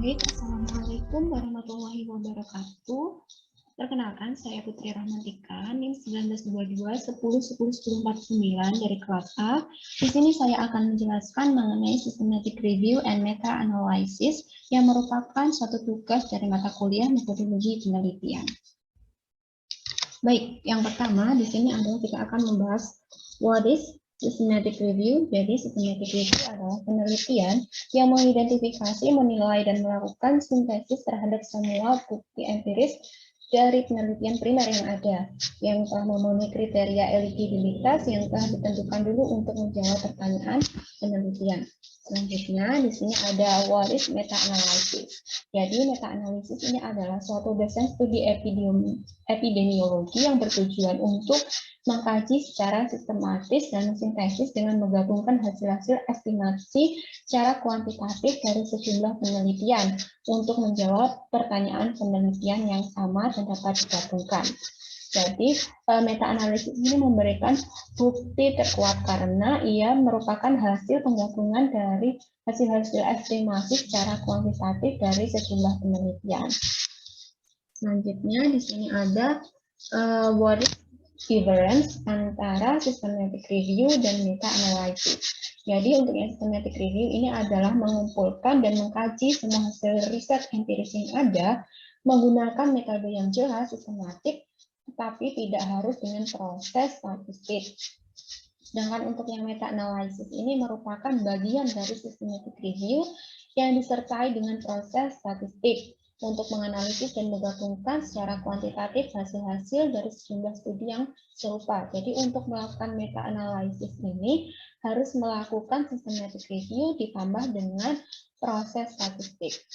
Baik, Assalamualaikum warahmatullahi wabarakatuh. Perkenalkan, saya Putri Rahmantika, NIM 1922-10-10-1049 dari kelas A. Di sini saya akan menjelaskan mengenai Systematic Review and Meta-Analysis yang merupakan suatu tugas dari mata kuliah metodologi penelitian. Baik, yang pertama di sini adalah kita akan membahas what is Systematic Review. Jadi Systematic Review adalah penelitian yang mengidentifikasi, menilai, dan melakukan sintesis terhadap semua bukti empiris dari penelitian primer yang ada, yang telah memenuhi kriteria eligibilitas yang telah ditentukan dulu untuk menjawab pertanyaan penelitian. Selanjutnya di sini ada what is meta-analysis. Jadi meta-analysis ini adalah suatu desain studi epidemiologi yang bertujuan untuk mengkaji secara sistematis dan sintesis dengan menggabungkan hasil-hasil estimasi secara kuantitatif dari sejumlah penelitian untuk menjawab pertanyaan penelitian yang sama dan dapat digabungkan. Jadi, meta-analisis ini memberikan bukti terkuat karena ia merupakan hasil penggabungan dari hasil-hasil estimasi secara kuantitatif dari sejumlah penelitian. Selanjutnya, di sini ada what is difference antara systematic review dan meta-analysis. Jadi untuk yang systematic review ini adalah mengumpulkan dan mengkaji semua hasil riset empiris yang ada menggunakan metode yang jelas, sistematik, tetapi tidak harus dengan proses statistik. Sedangkan untuk yang meta-analysis ini merupakan bagian dari systematic review yang disertai dengan proses statistik untuk menganalisis dan menggabungkan secara kuantitatif hasil-hasil dari sejumlah studi yang serupa. Jadi untuk melakukan meta-analysis ini harus melakukan systematic review ditambah dengan proses statistik.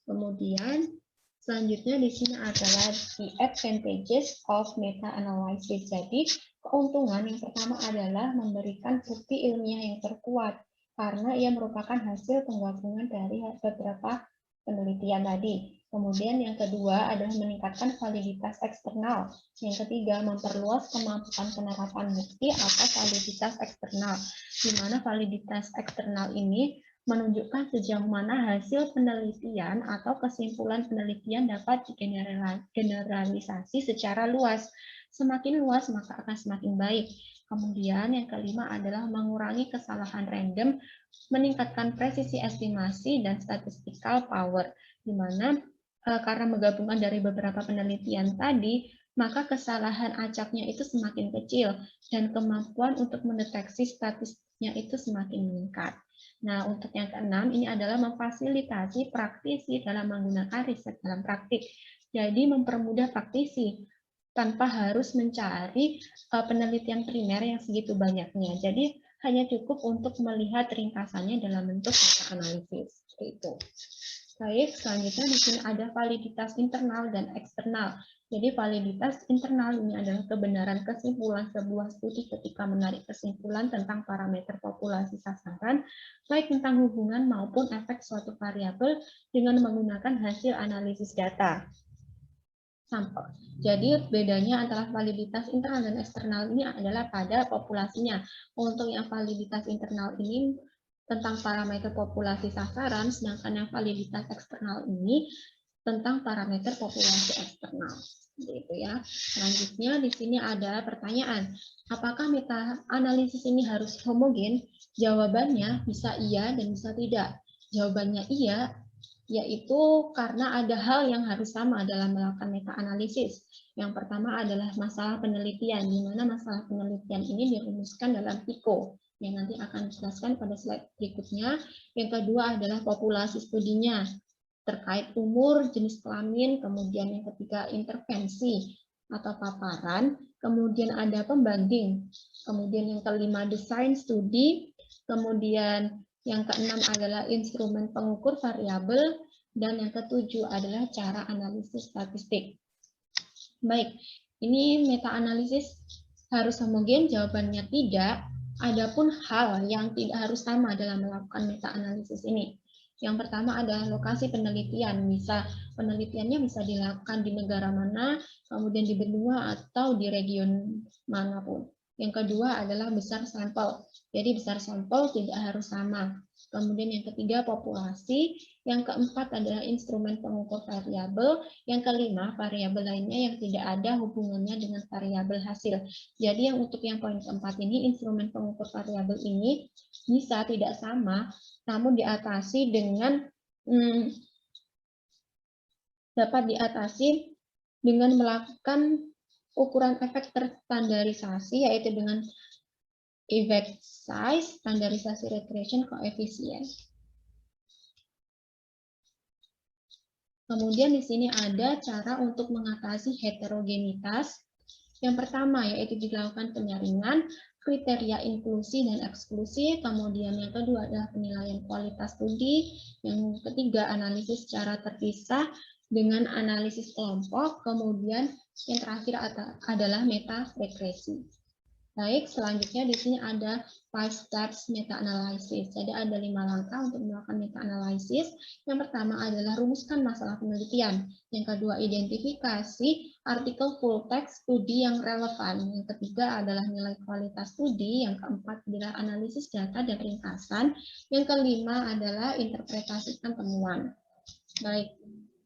Kemudian selanjutnya di sini adalah the advantages of meta-analysis. Jadi keuntungan yang pertama adalah memberikan bukti ilmiah yang terkuat karena ia merupakan hasil penggabungan dari beberapa penelitian tadi. Kemudian yang kedua adalah meningkatkan validitas eksternal. Yang ketiga, memperluas kemampuan penerapan bukti atau validitas eksternal, di mana validitas eksternal ini menunjukkan sejauh mana hasil penelitian atau kesimpulan penelitian dapat digeneralisasi secara luas. Semakin luas, maka akan semakin baik. Kemudian yang kelima adalah mengurangi kesalahan random, meningkatkan presisi estimasi dan statistical power, di mana karena menggabungkan dari beberapa penelitian tadi, maka kesalahan acaknya itu semakin kecil dan kemampuan untuk mendeteksi statistiknya itu semakin meningkat. Nah, untuk yang keenam, ini adalah memfasilitasi praktisi dalam menggunakan riset dalam praktik. Jadi, mempermudah praktisi tanpa harus mencari penelitian primer yang segitu banyaknya. Jadi, hanya cukup untuk melihat ringkasannya dalam bentuk meta-analisis. Seperti itu. Baik, selanjutnya di sini ada validitas internal dan eksternal. Jadi validitas internal ini adalah kebenaran kesimpulan sebuah studi ketika menarik kesimpulan tentang parameter populasi sasaran, baik tentang hubungan maupun efek suatu variabel dengan menggunakan hasil analisis data sampel. Jadi bedanya antara validitas internal dan eksternal ini adalah pada populasinya. Untuk yang validitas internal ini tentang parameter populasi sasaran, sedangkan yang validitas eksternal ini tentang parameter populasi eksternal. Gitu ya. Selanjutnya di sini ada pertanyaan, apakah meta-analisis ini harus homogen? Jawabannya bisa iya dan bisa tidak. Jawabannya iya, yaitu karena ada hal yang harus sama dalam melakukan meta-analisis. Yang pertama adalah masalah penelitian, di mana masalah penelitian ini dirumuskan dalam PICO, yang nanti akan dijelaskan pada slide berikutnya. Yang kedua adalah populasi studinya, terkait umur, jenis kelamin, kemudian yang ketiga intervensi atau paparan, kemudian ada pembanding, kemudian yang kelima desain studi, kemudian yang keenam adalah instrumen pengukur variabel, dan yang ketujuh adalah cara analisis statistik. Baik, ini meta-analisis harus homogen, jawabannya tidak. Adapun hal yang tidak harus sama dalam melakukan meta-analisis ini. Yang pertama adalah lokasi penelitian. Penelitiannya bisa dilakukan di negara mana, kemudian di benua atau di region manapun. Yang kedua adalah besar sampel. Jadi besar sampel tidak harus sama. Kemudian yang ketiga populasi, yang keempat adalah instrumen pengukur variabel, yang kelima variabel lainnya yang tidak ada hubungannya dengan variabel hasil. Jadi yang untuk yang poin keempat ini, instrumen pengukur variabel ini bisa tidak sama, namun diatasi dengan dapat diatasi dengan melakukan ukuran efek terstandarisasi, yaitu dengan effect size, standarisasi regression koefisien. Kemudian di sini ada cara untuk mengatasi heterogenitas. Yang pertama yaitu dilakukan penyaringan, kriteria inklusi dan eksklusi. Kemudian yang kedua adalah penilaian kualitas studi. Yang ketiga analisis secara terpisah dengan analisis kelompok. Kemudian yang terakhir adalah meta regresi. Baik, selanjutnya di sini ada 5 steps meta analysis. Jadi ada 5 langkah untuk melakukan meta analysis. Yang pertama adalah rumuskan masalah penelitian. Yang kedua, identifikasi artikel full text studi yang relevan. Yang ketiga adalah nilai kualitas studi. Yang keempat adalah analisis data dan ringkasan. Yang kelima adalah interpretasikan temuan. Baik,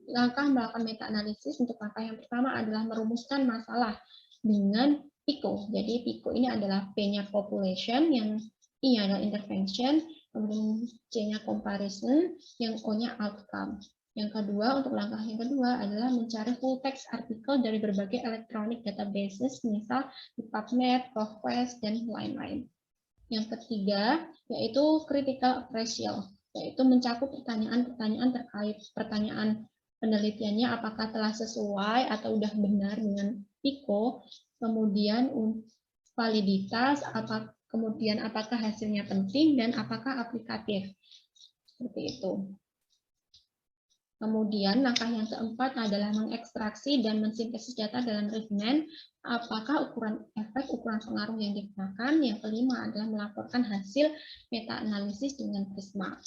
langkah melakukan meta analisis untuk langkah yang pertama adalah merumuskan masalah dengan PICO. Jadi PICO ini adalah P-nya population, yang I-nya adalah intervention, kemudian C-nya comparison, yang O-nya outcome. Yang kedua, untuk langkah yang kedua adalah mencari full text artikel dari berbagai electronic databases, misal di PubMed, PubQuest, dan lain-lain. Yang ketiga, yaitu critical appraisal, yaitu mencakup pertanyaan-pertanyaan terkait pertanyaan penelitiannya apakah telah sesuai atau sudah benar dengan PICO, kemudian validitas, kemudian apakah hasilnya penting dan apakah aplikatif. Seperti itu. Kemudian langkah yang keempat adalah mengekstraksi dan mensintesis data dalam regimen, apakah ukuran efek, ukuran pengaruh yang digunakan. Yang kelima adalah melaporkan hasil meta-analisis dengan Prisma.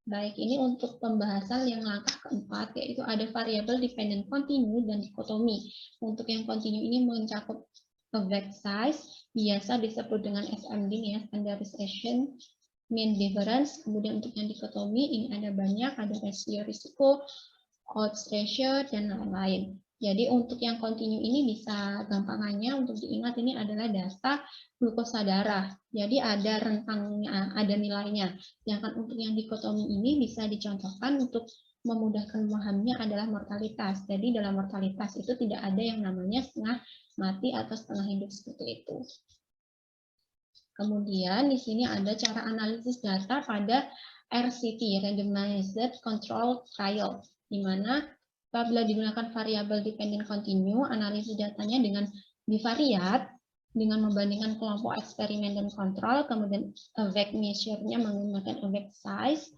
Baik, ini untuk pembahasan yang langkah keempat, yaitu ada variabel dependent continue dan dikotomi. Untuk yang continue ini mencakup effect size, biasa disebut dengan SMD, ya, standardization mean difference. Kemudian untuk yang dikotomi ini ada banyak, ada rasio risiko, odds ratio, dan lain-lain. Jadi untuk yang continue ini bisa gampangannya untuk diingat ini adalah data glukosa darah. Jadi ada rentangnya, ada nilainya. Sedangkan untuk yang dikotomi ini bisa dicontohkan untuk memudahkan memahaminya adalah mortalitas. Jadi dalam mortalitas itu tidak ada yang namanya setengah mati atau setengah hidup seperti itu. Kemudian di sini ada cara analisis data pada RCT, Randomized Control Trial, di mana apabila digunakan variabel dependent continue, analisis datanya dengan bivariat, dengan membandingkan kelompok eksperimen dan kontrol, kemudian effect measure-nya menggunakan effect size,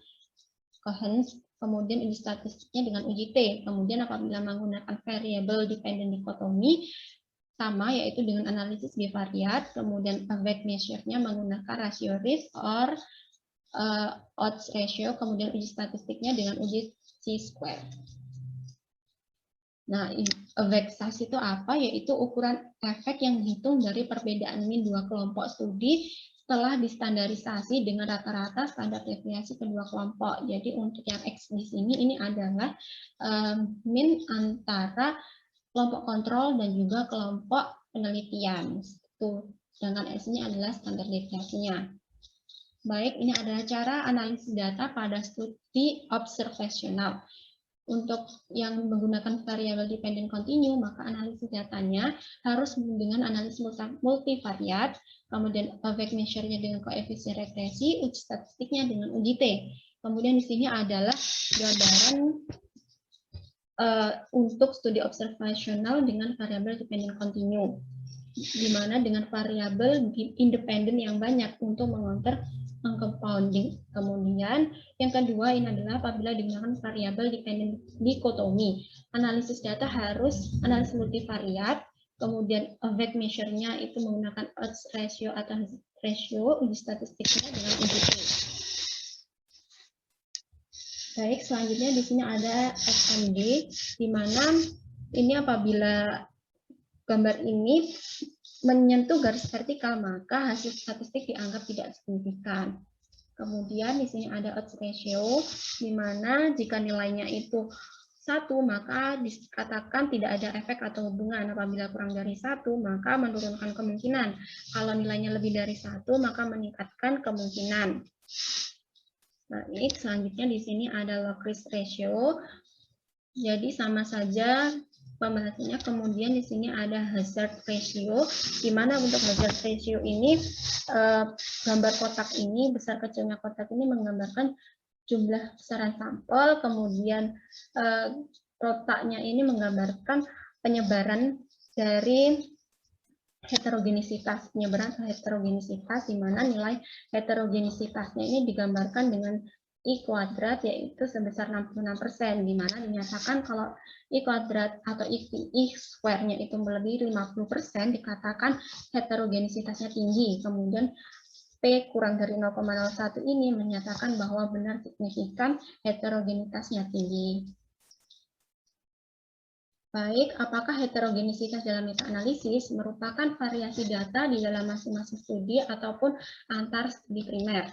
coherence, kemudian uji statistiknya dengan uji T. Kemudian apabila menggunakan variabel dependent dichotomy, sama, yaitu dengan analisis bivariat, kemudian effect measure-nya menggunakan rasio risk or odds ratio, kemudian uji statistiknya dengan uji C-square. Nah, effect size itu apa? Yaitu ukuran efek yang dihitung dari perbedaan mean dua kelompok studi setelah distandarisasi dengan rata-rata standar deviasi kedua kelompok. Jadi untuk yang X di sini ini adalah mean antara kelompok kontrol dan juga kelompok penelitian. Sedangkan S ini adalah standar deviasinya. Baik, ini adalah cara analisis data pada studi observasional. Untuk yang menggunakan variabel dependent continue, maka analisis datanya harus dengan analisis multivariat, kemudian effect measure-nya dengan koefisien regresi, uji statistiknya dengan uji T. Kemudian di sini adalah gambaran untuk studi observasional dengan variabel dependent continue, di mana dengan variabel independen yang banyak untuk mengontrol compounding. Kemudian yang kedua ini adalah apabila digunakan variabel dependent dichotomy, analisis data harus analisis multivariat, kemudian effect measure-nya itu menggunakan odds ratio atau ratio, uji statistiknya dengan uji T. Baik, selanjutnya di sini ada SMD, di mana ini apabila gambar ini menyentuh garis vertikal, maka hasil statistik dianggap tidak signifikan. Kemudian di sini ada odds ratio, di mana jika nilainya itu 1, maka dikatakan tidak ada efek atau hubungan. Apabila kurang dari 1, maka menurunkan kemungkinan. Kalau nilainya lebih dari 1, maka meningkatkan kemungkinan. Baik, selanjutnya di sini ada log risk ratio. Jadi sama saja pembahasannya. Kemudian di sini ada hazard ratio, di mana untuk hazard ratio ini gambar kotak ini, besar kecilnya kotak ini menggambarkan jumlah besaran sampel, kemudian kotaknya ini menggambarkan penyebaran dari heterogenisitas, penyebaran heterogenisitas, di mana nilai heterogenisitasnya ini digambarkan dengan I kuadrat, yaitu sebesar 66%, di mana dinyatakan kalau I kuadrat atau I square-nya itu melebihi 50%, dikatakan heterogenisitasnya tinggi. Kemudian P kurang dari 0,01 ini menyatakan bahwa benar signifikan heterogenitasnya tinggi. Baik, apakah heterogenisitas dalam meta-analisis merupakan variasi data di dalam masing-masing studi ataupun antar studi primer?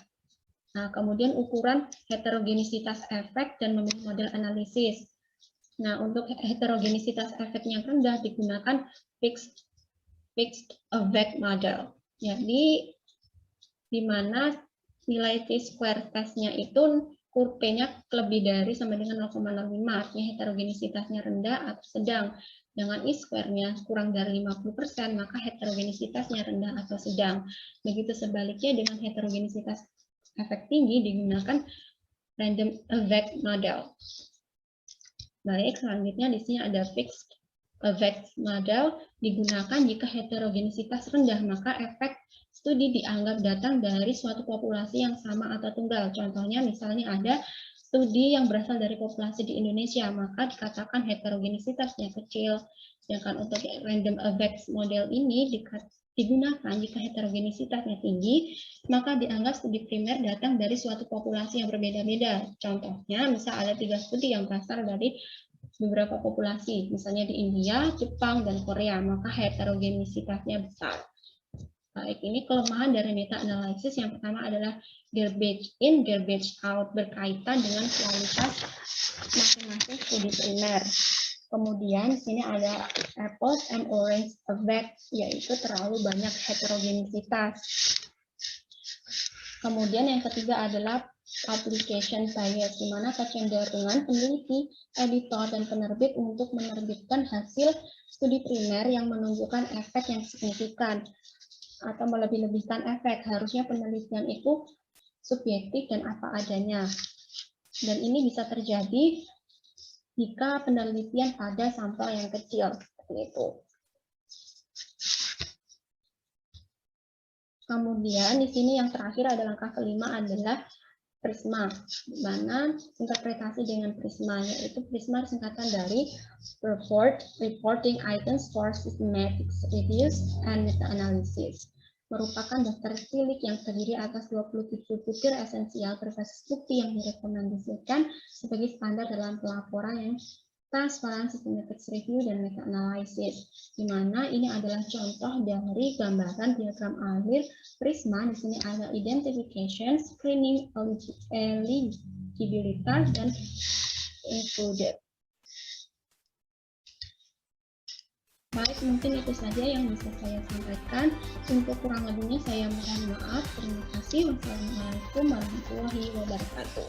Nah, kemudian ukuran heterogenisitas efek dan memilih model analisis. Nah, untuk heterogenisitas efek yang rendah digunakan fixed effect model. Jadi, di mana nilai T-square testnya itu P-nya lebih dari sama dengan 0,05, artinya heterogenisitasnya rendah atau sedang. Dengan I-square-nya kurang dari 50%, maka heterogenisitasnya rendah atau sedang. Begitu sebaliknya dengan heterogenisitas efek tinggi digunakan random effect model. Baik, selanjutnya di sini ada fixed effect model digunakan jika heterogenisitas rendah, maka efek studi dianggap datang dari suatu populasi yang sama atau tunggal. Contohnya misalnya ada studi yang berasal dari populasi di Indonesia, maka dikatakan heterogenisitasnya kecil. Sedangkan untuk random effects model ini digunakan jika heterogenisitasnya tinggi, maka dianggap studi primer datang dari suatu populasi yang berbeda-beda. Contohnya, misal ada 3 studi yang berasal dari beberapa populasi, misalnya di India, Jepang, dan Korea, maka heterogenisitasnya besar. Baik, ini kelemahan dari meta-analisis. Yang pertama adalah garbage in, garbage out, berkaitan dengan kualitas masing-masing studi primer. Kemudian di sini ada apples and orange effect, yaitu terlalu banyak heterogenisitas. Kemudian yang ketiga adalah publication bias, di mana kecenderungan peneliti, editor, dan penerbit untuk menerbitkan hasil studi primer yang menunjukkan efek yang signifikan atau melebih-lebihkan efek. Harusnya penelitian itu subjektif dan apa adanya. Dan ini bisa terjadi jika penelitian pada sampel yang kecil, seperti itu. Kemudian di sini yang terakhir ada langkah kelima adalah Prisma, di mana interpretasi dengan Prisma, yaitu Prisma singkatan dari Reporting Items for Systematic Reviews and Meta-Analysis, merupakan daftar cilik yang terdiri atas 27 butir esensial berbasis bukti yang direkomendasikan sebagai standar dalam pelaporan yang transparan, systematic review, dan meta-analysis, di mana ini adalah contoh dari gambaran diagram alir Prisma. Di sini ada identification, screening, eligibilitas, dan included. Baik, mungkin itu saja yang bisa saya sampaikan. Untuk kurang lebihnya saya mohon maaf. Terima kasih. Wassalamualaikum warahmatullahi wabarakatuh.